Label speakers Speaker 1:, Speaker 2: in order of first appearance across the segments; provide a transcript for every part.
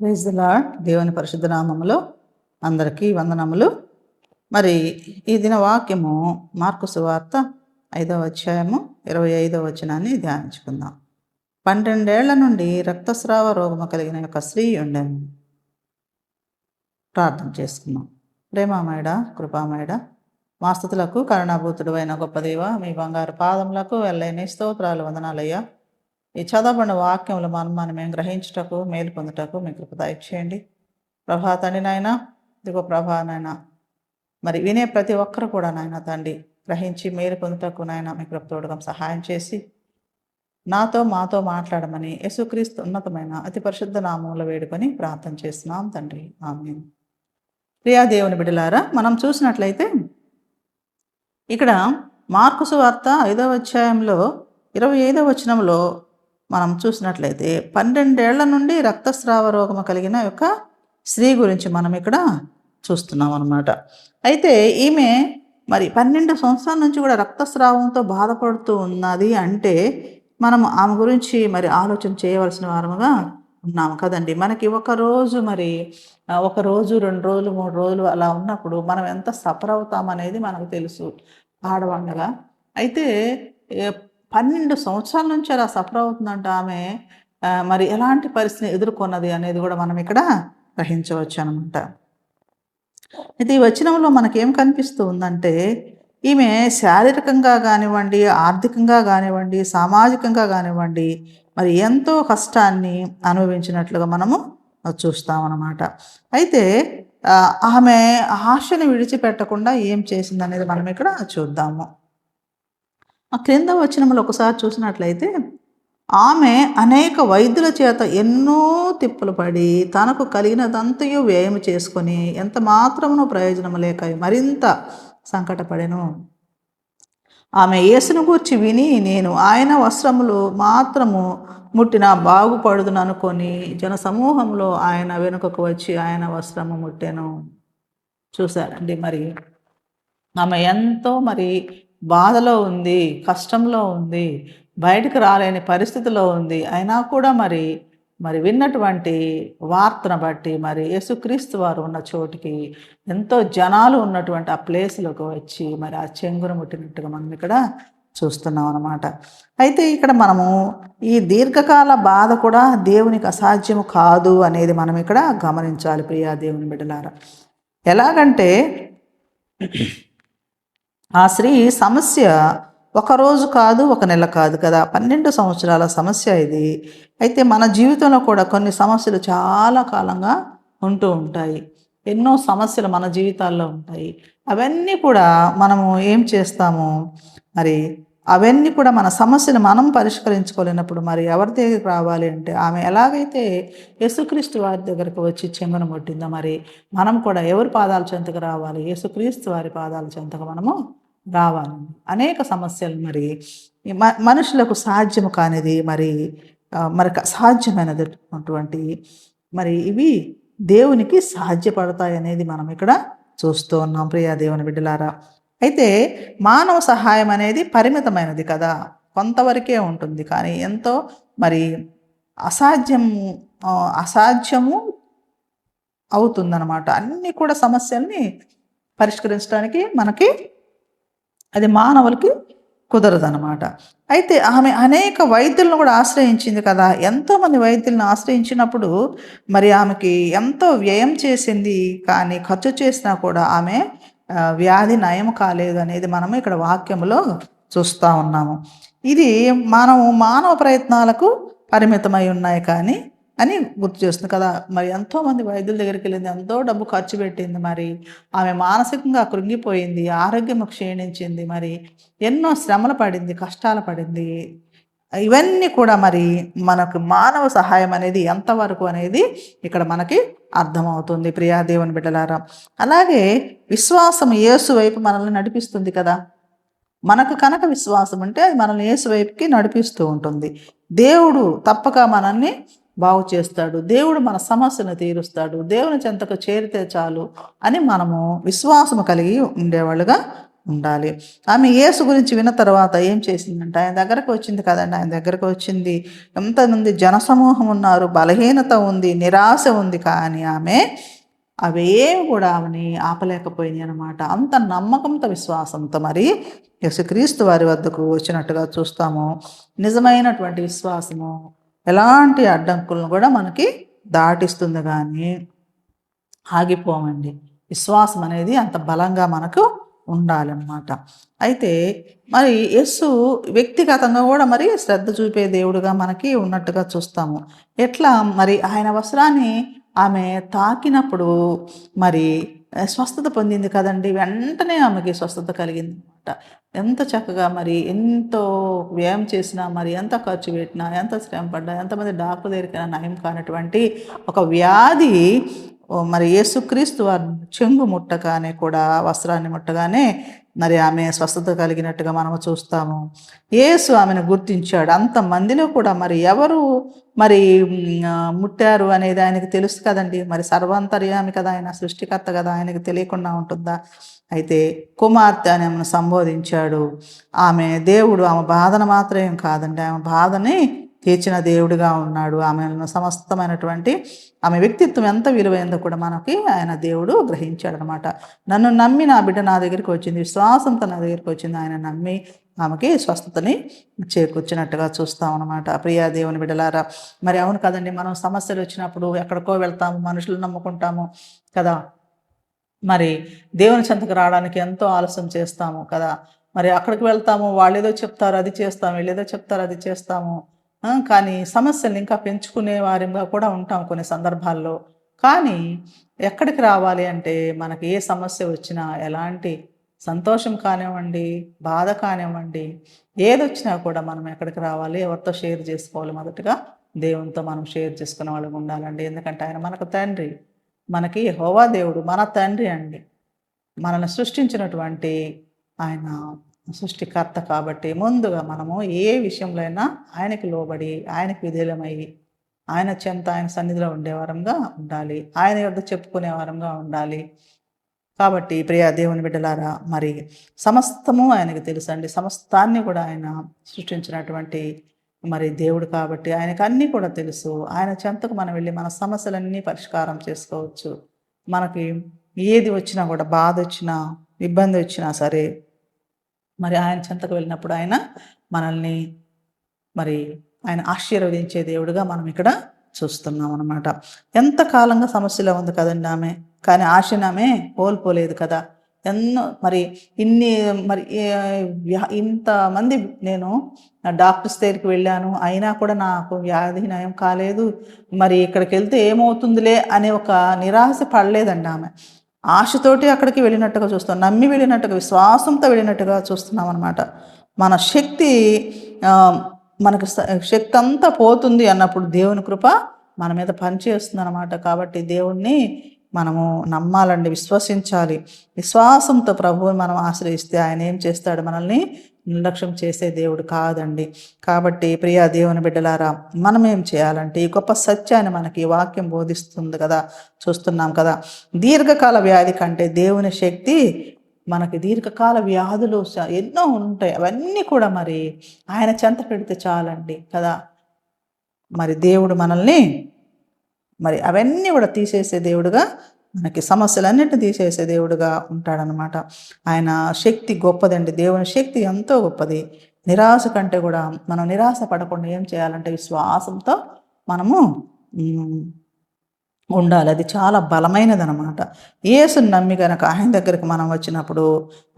Speaker 1: Praise the lord. దేవుని పరిశుద్ధ నామములో అందరికీ వందనములు. మరి ఈ దిన వాక్యము మార్కు సువార్త 5వ అధ్యాయము 25వ వచనాన్ని ధ్యానించుకుందాం. 12 ఏళ్ల నుండి రక్తస్రావ రోగము కలిగిన ఒక స్త్రీ ఉండెను. ప్రార్థన చేసుకుందాం. ప్రేమామయుడ, కృపామయుడ, మా స్తుతులకు కరుణాభూతుడు అయిన గొప్ప దేవ, మీ బంగారు పాదములకు వెళ్ళని స్తోత్రాలు, వందనాలయ్యా. ఈ చదవబడిన వాక్యములు మనం మేము గ్రహించుటకు, మేలు పొందుటకు మీ కృప దయచేయండి ప్రభా. తండ్రి నాయన, ఇదిగో ప్రభా నాయన, మరి వినే ప్రతి ఒక్కరు కూడా నాయన తండ్రి గ్రహించి మేలు పొందుటకు నాయన మీ కృప తోడుగా సహాయం చేసి మాతో మాట్లాడమని యేసుక్రీస్తు ఉన్నతమైన అతి పరిశుద్ధ నామంలో వేడుకొని ప్రార్థన చేస్తున్నాం తండ్రి, ఆమేన్. ప్రియా దేవుని బిడ్డలారా, మనం చూసినట్లయితే ఇక్కడ మార్కు సువార్త 5వ అధ్యాయంలో 25వ వచనంలో మనం చూసినట్లయితే 12 ఏళ్ల నుండి రక్తస్రావ రోగము కలిగిన యొక్క స్త్రీ గురించి మనం ఇక్కడ చూస్తున్నాం అన్నమాట. అయితే ఈమె మరి 12 సంవత్సరాల నుంచి కూడా రక్తస్రావంతో బాధపడుతూ ఉన్నది అంటే మనం ఆమె గురించి మరి ఆలోచన చేయవలసిన వారముగా ఉన్నాము కదండి. మనకి ఒకరోజు మరి ఒకరోజు 2 రోజులు 3 రోజులు అలా ఉన్నప్పుడు మనం ఎంత సఫర్ అవుతామనేది మనకు తెలుసు ఆడవాళ్ళగా. అయితే 12 సంవత్సరాల నుంచి అలా సఫర్ అవుతుందంట ఆమె. మరి ఎలాంటి పరిస్థితిని ఎదుర్కొన్నది అనేది కూడా మనం ఇక్కడ గ్రహించవచ్చు అనమాట. అయితే ఈ వచనంలో మనకేం కనిపిస్తూ ఉందంటే, ఈమె శారీరకంగా కానివ్వండి, ఆర్థికంగా కానివ్వండి, సామాజికంగా కానివ్వండి, మరి ఎంతో కష్టాన్ని అనుభవించినట్లుగా మనము చూస్తామన్నమాట. అయితే ఆమె ఆశను విడిచిపెట్టకుండా ఏం చేసిందనేది మనం ఇక్కడ చూద్దాము. ఆ క్రింద వచనంలో ఒకసారి చూసినట్లయితే, ఆమె అనేక వైద్యుల చేత ఎన్నో తిప్పలు పడి తనకు కలిగినదంతయు వ్యయం చేసుకొని ఎంత మాత్రమునో ప్రయోజనం లేక మరింత సంకటపడెను. ఆమె యేసును గూర్చి విని, నేను ఆయన వస్త్రములు మాత్రము ముట్టిన బాగుపడుదును అనుకొని జనసమూహంలో ఆయన వెనుకకు వచ్చి ఆయన వస్త్రము ముట్టెను. చూశారండి, మరి ఆమె ఎంతో మరి బాధలో ఉంది, కష్టంలో ఉంది, బయటకు రాలేని పరిస్థితిలో ఉంది. అయినా కూడా మరి విన్నటువంటి వార్తను బట్టి మరి యేసుక్రీస్తు వారు ఉన్న చోటికి ఎంతో జనాలు ఉన్నటువంటి ఆ ప్లేస్లోకి వచ్చి మరి ఆ చెంగును ముట్టినట్టుగా మనం ఇక్కడ చూస్తున్నాం అన్నమాట. అయితే ఇక్కడ మనము ఈ దీర్ఘకాల బాధ కూడా దేవునికి అసాధ్యము కాదు అనేది మనం ఇక్కడ గమనించాలి ప్రియా దేవుని బిడ్డలారా. ఎలాగంటే ఆ స్త్రీ సమస్య ఒకరోజు కాదు, ఒక నెల కాదు కదా, 12 సంవత్సరాల సమస్య ఇది. అయితే మన జీవితంలో కూడా కొన్ని సమస్యలు చాలా కాలంగా ఉంటూ ఉంటాయి. ఎన్నో సమస్యలు మన జీవితాల్లో ఉంటాయి. అవన్నీ కూడా మనము ఏం చేస్తాము, మరి అవన్నీ కూడా మన సమస్యలు మనం పరిష్కరించుకోలేనప్పుడు మరి ఎవరి దగ్గరికి రావాలి అంటే, ఆమె ఎలాగైతే యేసుక్రీస్తు వారి దగ్గరకు వచ్చి చెంగును ముట్టిందో మరి మనం కూడా ఎవరి పాదాల చెంతకు రావాలి? యేసుక్రీస్తు వారి పాదాల చెంతకు మనము రావాలి. అనేక సమస్యలు మరి మనుషులకు సాధ్యము కానిది మరి అసాధ్యమైనటువంటి మరి ఇవి దేవునికి సాధ్యపడతాయి అనేది మనం ఇక్కడ చూస్తూ ఉన్నాం ప్రియా దేవుని బిడ్డలారా. అయితే మానవ సహాయం అనేది పరిమితమైనది కదా, కొంతవరకే ఉంటుంది. కానీ ఎంతో మరి అసాధ్యము అవుతుందన్నమాట. అన్నీ కూడా సమస్యల్ని పరిష్కరించడానికి మనకి అది మానవులకి కుదరదనమాట. అయితే ఆమె అనేక వైద్యులను కూడా ఆశ్రయించింది కదా. ఎంతోమంది వైద్యులను ఆశ్రయించినప్పుడు మరి ఆమెకి ఎంతో వ్యయం చేసింది, కానీ ఖర్చు చేసినా కూడా ఆమె వ్యాధి నయం కాలేదు అనేది మనము ఇక్కడ వాక్యములో చూస్తూ ఉన్నాము. ఇది మానవ ప్రయత్నాలకు పరిమితమై ఉన్నాయి కానీ అని గుర్తు చేస్తుంది కదా. మరి ఎంతోమంది వైద్యుల దగ్గరికి వెళ్ళింది, ఎంతో డబ్బు ఖర్చు పెట్టింది. మరి ఆమె మానసికంగా కృంగిపోయింది, ఆరోగ్యం క్షీణించింది, మరి ఎన్నో శ్రమలు పడింది, కష్టాలు పడింది. ఇవన్నీ కూడా మరి మనకు మానవ సహాయం అనేది ఎంతవరకు అనేది ఇక్కడ మనకి అర్థమవుతుంది ప్రియా దేవుని బిడ్డలారా. అలాగే విశ్వాసం యేసు వైపు మనల్ని నడిపిస్తుంది కదా. మనకు కనుక విశ్వాసం ఉంటే అది మనల్ని యేసు వైపుకి నడిపిస్తూ ఉంటుంది. దేవుడు తప్పక మనల్ని బాగు చేస్తాడు, దేవుడు మన సమస్యను తీరుస్తాడు, దేవుని చెంతకు చేరితే చాలు అని మనము విశ్వాసము కలిగి ఉండేవాళ్ళుగా ఉండాలి. ఆమె యేసు గురించి విన్న తర్వాత ఏం చేసిందంటే, ఆయన దగ్గరకు వచ్చింది కదండి, ఆయన దగ్గరకు వచ్చింది. ఎంతమంది జనసమూహం ఉన్నారు, బలహీనత ఉంది, నిరాశ ఉంది, కానీ ఆమె అవేవి కూడా ఆమెని ఆపలేకపోయినాయి అనమాట. అంత నమ్మకంతో, విశ్వాసంతో మరి యేసుక్రీస్తు వారి వద్దకు వచ్చినట్టుగా చూస్తాము. నిజమైనటువంటి విశ్వాసము ఎలాంటి అడ్డంకులను కూడా మనకి దాటిస్తుంది, కానీ ఆగిపోమండి. విశ్వాసం అనేది అంత బలంగా మనకు ఉండాలన్నమాట. అయితే మరి యేసు వ్యక్తిగతంగా కూడా మరి శ్రద్ధ చూపే దేవుడుగా మనకి ఉన్నట్టుగా చూస్తాము. ఎట్లా మరి ఆయన వస్త్రాన్ని ఆమె తాకినప్పుడు మరి స్వస్థత పొందింది కదండి. వెంటనే ఆమెకి స్వస్థత కలిగింది అనమాట. ఎంత చక్కగా మరి ఎంతో వ్యయం చేసినా, మరి ఎంత ఖర్చు పెట్టినా, ఎంత శ్రమ పడ్డా, ఎంతమంది డాక్టర్ దగ్గరికైనా నయం కానటువంటి ఒక వ్యాధి మరి యేసుక్రీస్తు వారి చెంగు ముట్టగానే కూడా, వస్త్రాన్ని ముట్టగానే మరి ఆమె స్వస్థత కలిగినట్టుగా మనము చూస్తాము. యేసు ఆమెను గుర్తించాడు. అంతమందిలో కూడా మరి ఎవరు మరి ముట్టారు అనేది ఆయనకి తెలుసు కదండి. మరి సర్వాంతర్యామి కదా ఆయన, సృష్టికర్త కదా, ఆయనకి తెలియకుండా ఉంటుందా? అయితే కుమార్తె అని ఆమెను సంబోధించాడు. ఆమె దేవుడు ఆమె బాధను మాత్రమే కాదండి, ఆమె బాధని తీర్చిన దేవుడిగా ఉన్నాడు. ఆమెను సమస్తమైనటువంటి ఆమె వ్యక్తిత్వం ఎంత విలువైందో కూడా మనకి ఆయన దేవుడు గ్రహించాడు అనమాట. నన్ను నమ్మి నా బిడ్డ నా దగ్గరికి వచ్చింది, విశ్వాసంతో నా దగ్గరికి వచ్చింది, ఆయన నమ్మి ఆమెకి స్వస్థతని చేకూర్చినట్టుగా చూస్తాం అనమాట. ప్రియా దేవుని బిడ్డలారా, మరి అవును కదండి, మనం సమస్యలు వచ్చినప్పుడు ఎక్కడికో వెళ్తాము, మనుషులు నమ్ముకుంటాము కదా, మరి దేవుని చెంతకు రావడానికి ఎంతో ఆలస్యం చేస్తాము కదా. మరి అక్కడికి వెళ్తాము, వాళ్ళు ఏదో చెప్తారు అది చేస్తాము, వీళ్ళు ఏదో చెప్తారు అది చేస్తాము, కానీ సమస్యలు ఇంకా పెంచుకునే వారిగా కూడా ఉంటాం కొన్ని సందర్భాల్లో. కానీ ఎక్కడికి రావాలి అంటే, మనకి ఏ సమస్య వచ్చినా, ఎలాంటి సంతోషం కానివ్వండి, బాధ కానివ్వండి, ఏదొచ్చినా కూడా మనం ఎక్కడికి రావాలి, ఎవరితో షేర్ చేసుకోవాలి? మొదటగా దేవునితో మనం షేర్ చేసుకునే వాళ్ళకి ఉండాలండి. ఎందుకంటే ఆయన మనకు తండ్రి, మనకి యెహోవా దేవుడు మన తండ్రి అండి. మనల్ని సృష్టించినటువంటి ఆయన సృష్టికర్త కాబట్టి ముందుగా మనము ఏ విషయంలో అయినా ఆయనకి లోబడి, ఆయనకి విధేయమై, ఆయన చెంత, ఆయన సన్నిధిలో ఉండేవారంగా ఉండాలి, ఆయన యొద్ద చెప్పుకునే వారంగా ఉండాలి. కాబట్టి ప్రియ దేవుని బిడ్డలారా, మరి సమస్తము ఆయనకి తెలుసండి. సమస్తాన్ని కూడా ఆయన సృష్టించినటువంటి మరి దేవుడు కాబట్టి ఆయనకు అన్నీ కూడా తెలుసు. ఆయన చెంతకు మనం వెళ్ళి మన సమస్యలన్నీ పరిష్కారం చేసుకోవచ్చు. మనకి ఏది వచ్చినా కూడా, బాధ వచ్చినా, ఇబ్బంది వచ్చినా సరే, మరి ఆయన చెంతకు వెళ్ళినప్పుడు ఆయన మనల్ని మరి ఆయన ఆశీర్వదించే దేవుడుగా మనం ఇక్కడ చూస్తున్నాం అనమాట. ఎంతకాలంగా సమస్యలో ఉంది కదండి ఆమె, కానీ ఆశను ఆమె కోల్పోలేదు కదా. ఎన్నో మరి ఇన్ని మరి ఇంతమంది నేను డాక్టర్స్ దగ్గరికి వెళ్ళాను, అయినా కూడా నాకు వ్యాధి నయం కాలేదు, మరి ఇక్కడికి వెళ్తే ఏమవుతుందిలే అనే ఒక నిరాశ పడలేదండి ఆమె. ఆశతోటి అక్కడికి వెళ్ళినట్టుగా చూస్తాం, నమ్మి వెళ్ళినట్టుగా, విశ్వాసంతో వెళ్ళినట్టుగా చూస్తున్నాం అనమాట. మన శక్తి మనకు శక్తి అంతా పోతుంది అన్నప్పుడు దేవుని కృప మన మీద పనిచేస్తుంది అనమాట. కాబట్టి దేవుణ్ణి మనము నమ్మాలండి, విశ్వసించాలి. విశ్వాసంతో ప్రభువుని మనం ఆశ్రయిస్తే ఆయన ఏం చేస్తాడు? మనల్ని నిర్లక్ష్యం చేసే దేవుడు కాదండి. కాబట్టి ప్రియా దేవుని బిడ్డలారా, మనం ఏం చేయాలంటే, ఈ గొప్ప సత్యాన్ని మనకి వాక్యం బోధిస్తుంది కదా, చూస్తున్నాం కదా. దీర్ఘకాల వ్యాధి కంటే దేవుని శక్తి, మనకి దీర్ఘకాల వ్యాధులు ఎన్నో ఉంటాయి, అవన్నీ కూడా మరి ఆయన చెంత పెడితే చాలండి కదా. మరి దేవుడు మనల్ని మరి అవన్నీ కూడా తీసేసే దేవుడుగా, మనకి సమస్యలన్నిటిని తీసేసే దేవుడుగా ఉంటాడనమాట. ఆయన శక్తి గొప్పదండి, దేవుని శక్తి ఎంతో గొప్పది. నిరాశ కంటే కూడా మనం నిరాశ పడకుండా ఏం చేయాలంటే, విశ్వాసంతో మనము ఉండాలి. అది చాలా బలమైనది అనమాట. యేసుని నమ్మి కనుక ఆయన దగ్గరికి మనం వచ్చినప్పుడు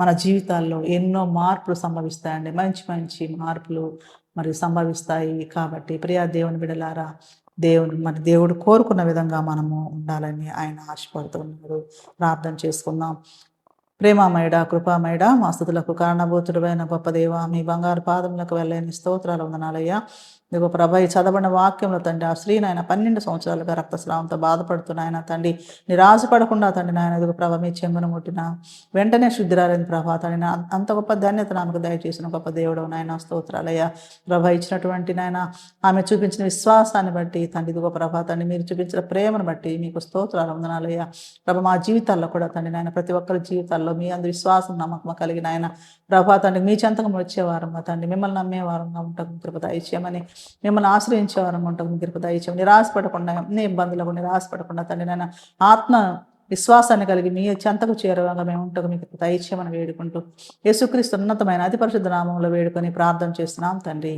Speaker 1: మన జీవితాల్లో ఎన్నో మార్పులు సంభవిస్తాయండి. మంచి మంచి మార్పులు మరి సంభవిస్తాయి. కాబట్టి ప్రియా దేవుని బిడ్డలారా, దేవుడు కోరుకున్న విధంగా మనము ఉండాలని ఆయన ఆశపడుతున్నాడు. ప్రార్థన చేసుకుందాం. ప్రేమామయుడా, కృపామయుడా, మా స్తుతులకు కారణభూతుడైన గొప్ప దేవ, మీ బంగారు పాదములకు వెళ్ళని స్తోత్రాలు వందనాలయ్యా. ఇదిగో ప్రభా ఈ చదవబడిన వాక్యంలో తండ్రి ఆ స్త్రీ నాయన 12 సంవత్సరాలుగా రక్తస్రావంతో బాధపడుతున్నాయన తండ్రి నిరాశపడకుండా తండ్రి నాయన ఇదిగో ప్రభా మీ చెంగును ముట్టిన వెంటనే శుద్ధిరాలని ప్రభా తండ్రి అంత గొప్ప ధన్యత నాకు దయచేసిన గొప్ప దేవుడు నాయన స్తోత్రాలయ్యా. ప్రభా ఇచ్చినటువంటి నాయన ఆమె చూపించిన విశ్వాసాన్ని బట్టి తండ్రి ఇదిగో ప్రభా తండ్రి మీరు చూపించిన ప్రేమను బట్టి మీకు స్తోత్రాలు వందనాలయ్యా. ప్రభా మా జీవితాల్లో కూడా తండ్రి నాయన ప్రతి ఒక్కరి జీవితాల్లో మీ అందు విశ్వాసం నమ్మకం కలిగిన ఆయన ప్రభా తండ్రి మీ చెంతకం వచ్చేవారం తండ్రి మిమ్మల్ని నమ్మేవారంగా ఉంటాం కృప దయచేయమని మిమ్మల్ని ఆశ్రయించేవారంగా ఉంటాం కృప దయచేయమని నిరాశపడకుండా ఎన్ని ఇబ్బందులకు నిరాశపడకుండా తండ్రి నాయన ఆత్మ విశ్వాసాన్ని కలిగి మీ చెంతకు చేరువగా మేము ఉంటాం మీకు దయచేయమని వేడుకుంటూ యేసుక్రీస్తు ఉన్నతమైన అతి పరిశుద్ధ నామంలో వేడుకొని ప్రార్థన చేస్తున్నాం తండ్రి.